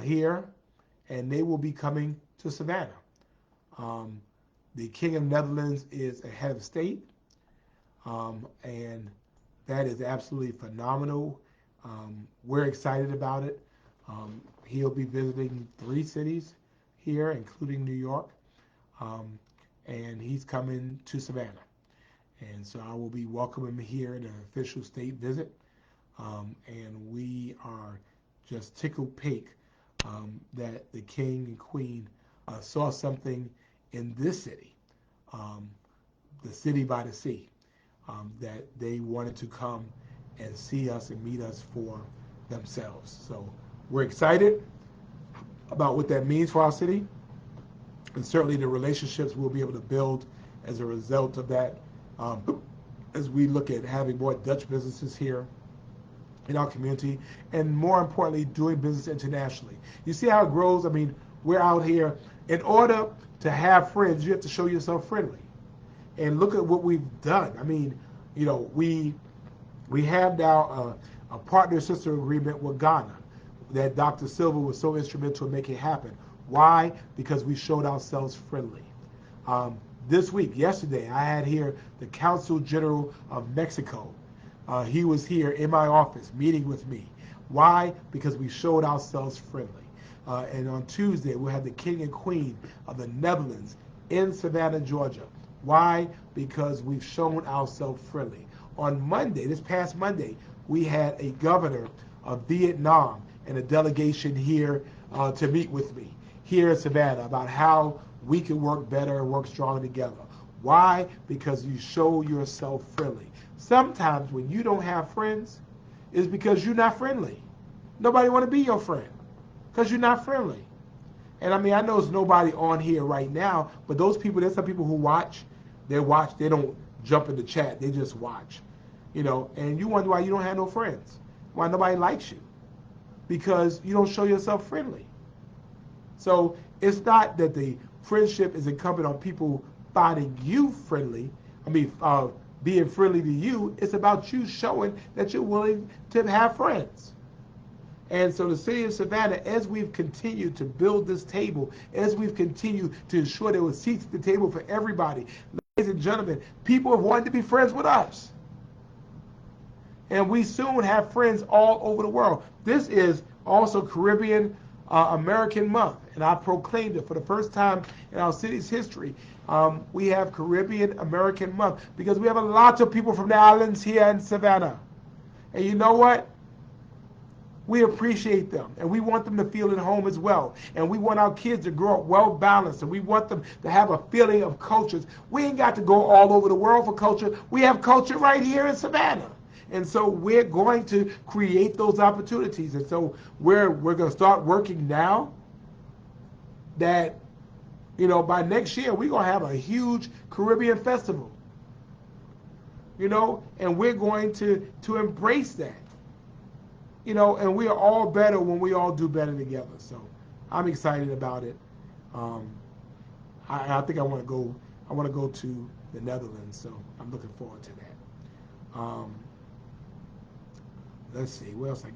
here, and they will be coming to Savannah. Um, the King of Netherlands is a head of state, and that is absolutely phenomenal. We're excited about it. He'll be visiting 3 cities here, including New York, um, and he's coming to Savannah. And so I will be welcoming him here at an official state visit. And we are just tickled pink that the king and queen saw something in this city, um, the city by the sea, that they wanted to come and see us and meet us for themselves. So we're excited about what that means for our city, and certainly the relationships we'll be able to build as a result of that, as we look at having more Dutch businesses here in our community, and more importantly, doing business internationally. You see how it grows? I mean, we're out here. In order to have friends, you have to show yourself friendly. And look at what we've done. I mean, we have now a partner sister agreement with Ghana that Dr. Silva was so instrumental in making happen. Why? Because we showed ourselves friendly. This week, yesterday, I had here the Consul General of Mexico. He was here in my office meeting with me. Why? Because we showed ourselves friendly. And on Tuesday, we'll have the King and Queen of the Netherlands in Savannah, Georgia. Why? Because we've shown ourselves friendly. On Monday, this past Monday, we had a governor of Vietnam and a delegation here to meet with me here in Savannah about how we can work better and work stronger together. Why? Because you show yourself friendly. Sometimes when you don't have friends, it's because you're not friendly. Nobody want to be your friend because you're not friendly. And I mean, I know there's nobody on here right now, but those people, there's some people who watch, they don't jump in the chat, they just watch. And you wonder why you don't have no friends, why nobody likes you, because you don't show yourself friendly. So it's not that the friendship is incumbent on people finding you friendly, being friendly to you. It's about you showing that you're willing to have friends. And so the city of Savannah, as we've continued to build this table, as we've continued to ensure there were seats at the table for everybody, ladies and gentlemen, people have wanted to be friends with us. And we soon have friends all over the world. This is also Caribbean American Month, and I proclaimed it for the first time in our city's history. We have Caribbean American Month because we have a lot of people from the islands here in Savannah. And you know what? We appreciate them, and we want them to feel at home as well. And we want our kids to grow up well balanced, and we want them to have a feeling of cultures. We ain't got to go all over the world for culture. We have culture right here in Savannah. And so we're going to create those opportunities. And so we're going to start working now that, by next year, we're going to have a huge Caribbean festival. And we're going to embrace that. And we are all better when we all do better together. So I'm excited about it. I think I want to go to the Netherlands. So I'm looking forward to that. Let's see, what else I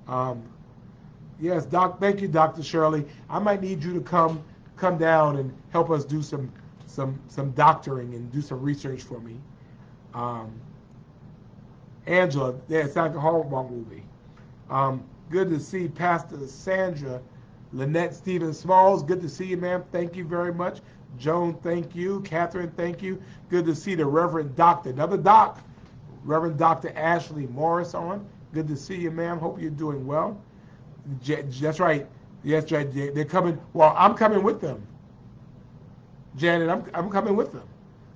got? Yes, Doc. Thank you, Dr. Shirley. I might need you to come down and help us do some doctoring and do some research for me. Angela, it's like a Hallmark movie. Good to see Pastor Sandra Lynette Stevens Smalls. Good to see you, ma'am. Thank you very much. Joan, thank you. Catherine, thank you. Good to see the Reverend Doctor, another doc, Reverend Dr. Ashley Morris on. Good to see you, ma'am. Hope you're doing well. That's right. Yes, right. They're coming. Well, I'm coming with them. Janet, I'm coming with them.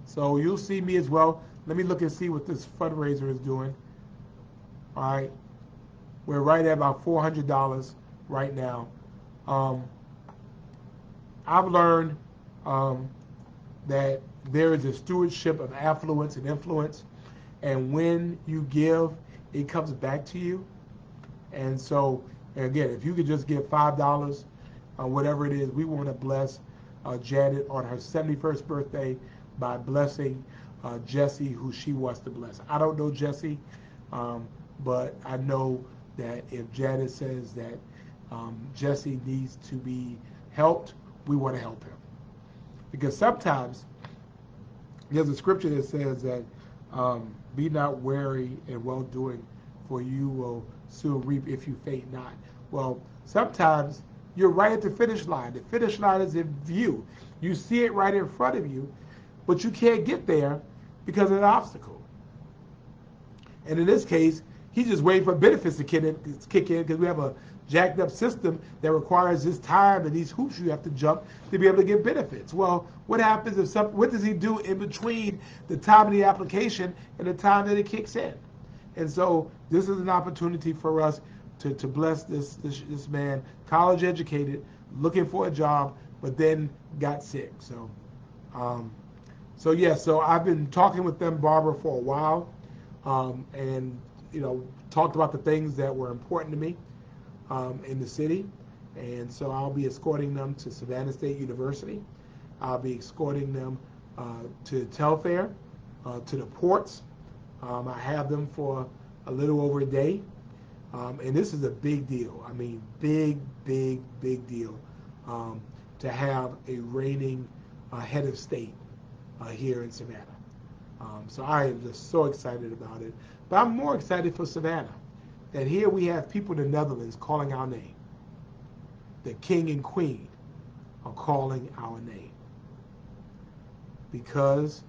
So you'll see me as well. Let me look and see what this fundraiser is doing. All right. We're right at about $400 right now. I've learned that there is a stewardship of affluence and influence. And when you give, it comes back to you. And so, again, if you could just give $5, whatever it is, we want to bless Janet on her 71st birthday by blessing Jesse, who she wants to bless. I don't know Jesse, but I know that if Janet says that Jesse needs to be helped we want to help him. Because sometimes there's a scripture that says that be not weary in well doing, for you will soon reap if you faint not. Well, sometimes you're right at the finish line. The finish line is in view. You see it right in front of you, but you can't get there because of an obstacle. And in this case, he's just waiting for benefits to kick in because we have a jacked up system that requires this time and these hoops you have to jump to be able to get benefits. Well, what happens if what does he do in between the time of the application and the time that it kicks in? And so this is an opportunity for us to bless this man, college educated, looking for a job, but then got sick. So so I've been talking with them, Barbara, for a while, and talked about the things that were important to me in the city. And so I'll be escorting them to Savannah State University. I'll be escorting them to Telfair, to the ports. I have them for a little over a day. And this is a big deal. I mean, big deal to have a reigning head of state here in Savannah. So I am just so excited about it. But I'm more excited for Savannah, that here we have people in the Netherlands calling our name. The king and queen are calling our name because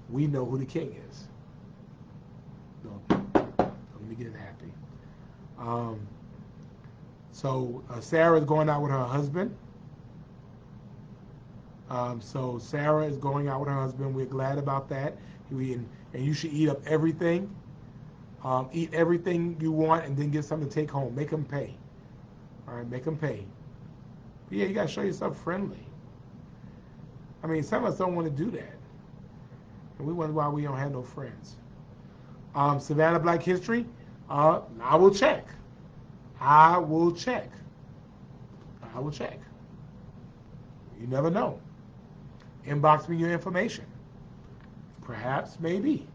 we know who the king is. No, let me get happy. So Sarah is going out with her husband. So Sarah is going out with her husband. We're glad about that. And you should eat up everything. Eat everything you want and then get something to take home. Make them pay. All right, make them pay. But yeah, you got to show yourself friendly. I mean, some of us don't want to do that. And we wonder why we don't have no friends. Savannah Black History, I will check. I will check. You never know. Inbox me your information. Perhaps, maybe.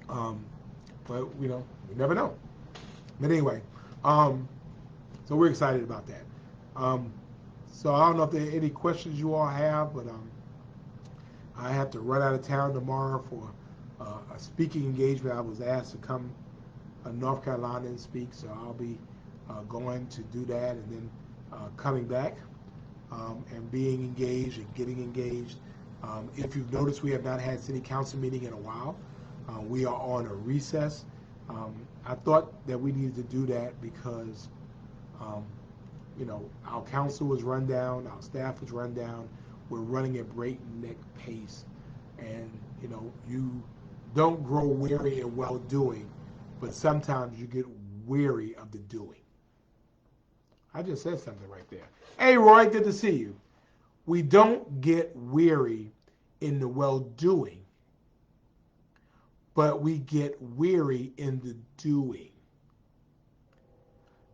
But we never know. But anyway, so we're excited about that. So I don't know if there are any questions you all have, but I have to run out of town tomorrow for a speaking engagement. I was asked to come to North Carolina and speak, so I'll be going to do that and then coming back and being engaged and getting engaged. If you've noticed, we have not had city council meeting in a while. We are on a recess. I thought that we needed to do that because, our council was run down, our staff was run down. We're running at breakneck pace, and you don't grow weary in well doing, but sometimes you get weary of the doing. I just said something right there. Hey, Roy, good to see you. We don't get weary in the well doing, but we get weary in the doing.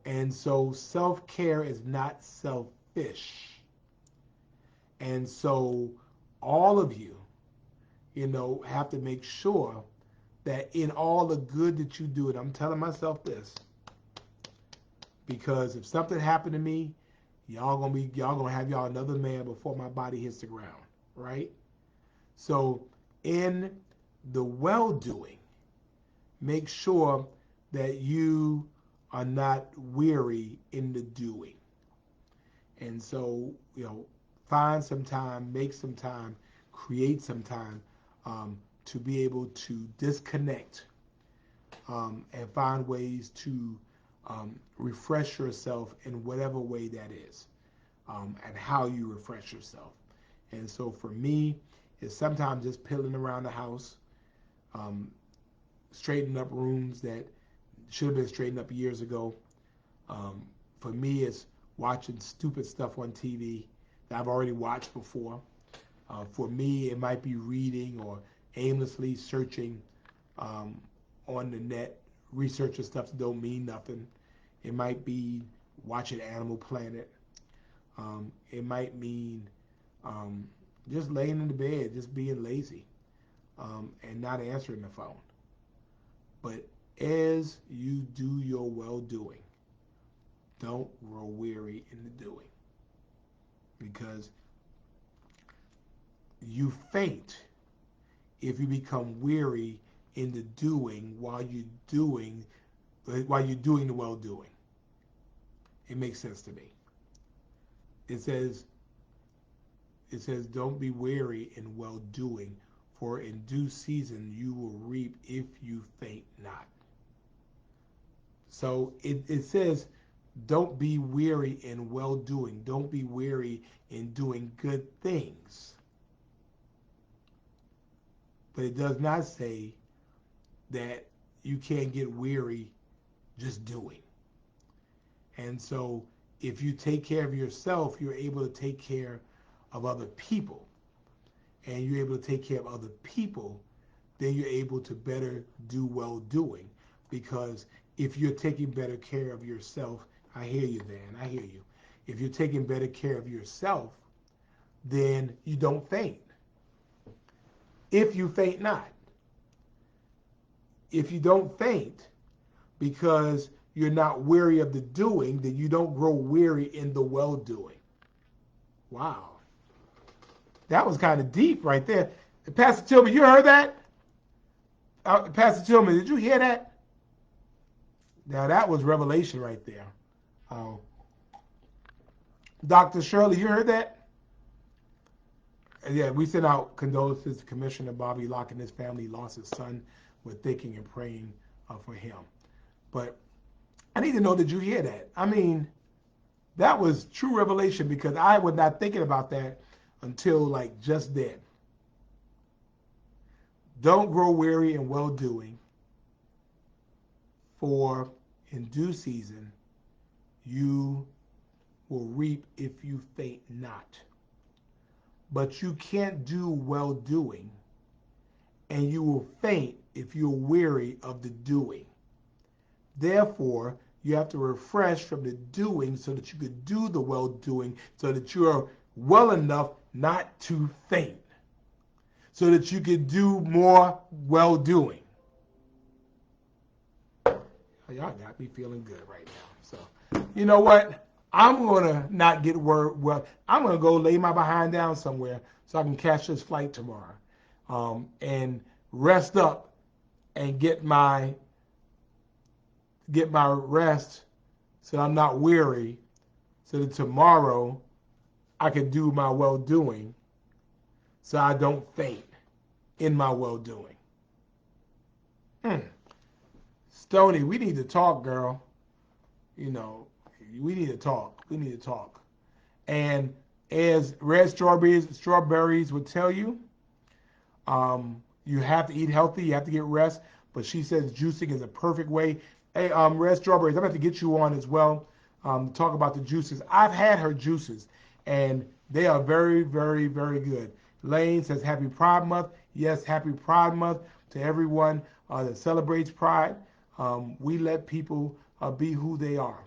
And so self-care is not selfish. And so all of you, have to make sure that in all the good that you do, and I'm telling myself this, because if something happened to me, y'all gonna have y'all another man before my body hits the ground, right? So in the well-doing, make sure that you are not weary in the doing. And so, find some time, make some time, create some time to be able to disconnect and find ways to refresh yourself in whatever way that is, and how you refresh yourself. And so for me, it's sometimes just piddling around the house, straightening up rooms that should have been straightened up years ago. For me, it's watching stupid stuff on TV that I've already watched before. For me, it might be reading or aimlessly searching on the net, researching stuff that don't mean nothing. It might be watching Animal Planet. It might mean just laying in the bed, just being lazy, and not answering the phone. But as you do your well-doing, don't grow weary in the doing. because you faint if you become weary in the doing while you're doing the well-doing. It makes sense to me. It says, don't be weary in well-doing, for in due season you will reap if you faint not. So it says, don't be weary in well-doing. Don't be weary in doing good things. But it does not say that you can't get weary just doing. And so if you take care of yourself, you're able to take care of other people. And you're able to take care of other people, then you're able to better do well doing. Because if you're taking better care of yourself, I hear you, Dan, I hear you. If you're taking better care of yourself, then you don't faint. If you faint not. If you don't faint because you're not weary of the doing, then you don't grow weary in the well-doing. Wow. That was kind of deep right there. Pastor Tillman, you heard that? Pastor Tillman, did you hear that? Now that was revelation right there. Dr. Shirley, you heard that? Yeah, we sent out condolences to Commissioner Bobby Locke and his family. He lost his son. We're thinking and praying for him. But I need to know, did you hear that? I mean, that was true revelation, because I was not thinking about that until like just then. Don't grow weary in well-doing, for in due season you will reap if you faint not. But you can't do well-doing, and you will faint if you're weary of the doing. Therefore, you have to refresh from the doing so that you could do the well-doing, so that you are well enough not to faint, so that you could do more well-doing. Y'all got me feeling good right now. So, you know what? I'm going to not get well. I'm going to go lay my behind down somewhere so I can catch this flight tomorrow, and rest up and get my rest so I'm not weary, so that tomorrow I can do my well-doing so I don't faint in my well-doing. Stoney, we need to talk, girl. You know, we need to talk. We need to talk. And as Red Strawberries would tell you, you have to eat healthy. You have to get rest. But she says juicing is a perfect way. Hey, Red Strawberries, I'm going to have to get you on as well to talk about the juices. I've had her juices, and they are very, very, very good. Lane says Happy Pride Month. Yes, Happy Pride Month to everyone that celebrates Pride. We let people be who they are.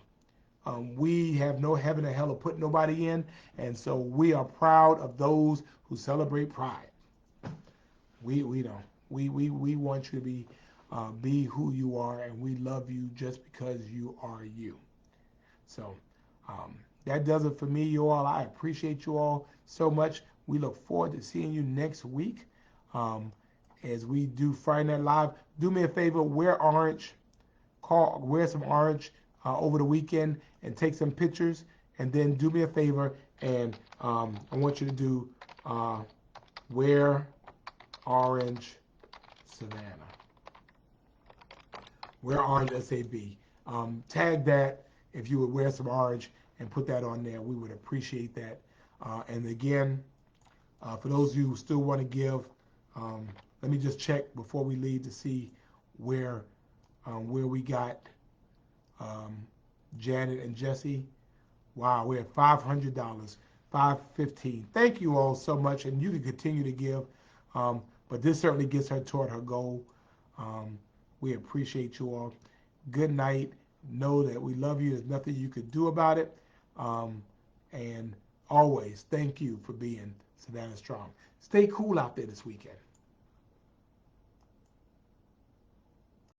We have no heaven or hell to put nobody in, and so we are proud of those who celebrate Pride. We don't. We want you to be who you are, and we love you just because you are you. So that does it for me, you all. I appreciate you all so much. We look forward to seeing you next week as we do Friday Night Live. Do me a favor, wear orange. Wear some orange over the weekend and take some pictures. And then do me a favor, and I want you to do wear orange Savannah. Wear orange SAB. Tag that if you would wear some orange and put that on there. We would appreciate that. And again, for those of you who still want to give, let me just check before we leave to see where we got Janet and Jesse. Wow, we're at $500, $515. Thank you all so much, and you can continue to give, but this certainly gets her toward her goal. We appreciate you all. Good night. Know that we love you. There's nothing you could do about it. And always, thank you for being Savannah Strong. Stay cool out there this weekend.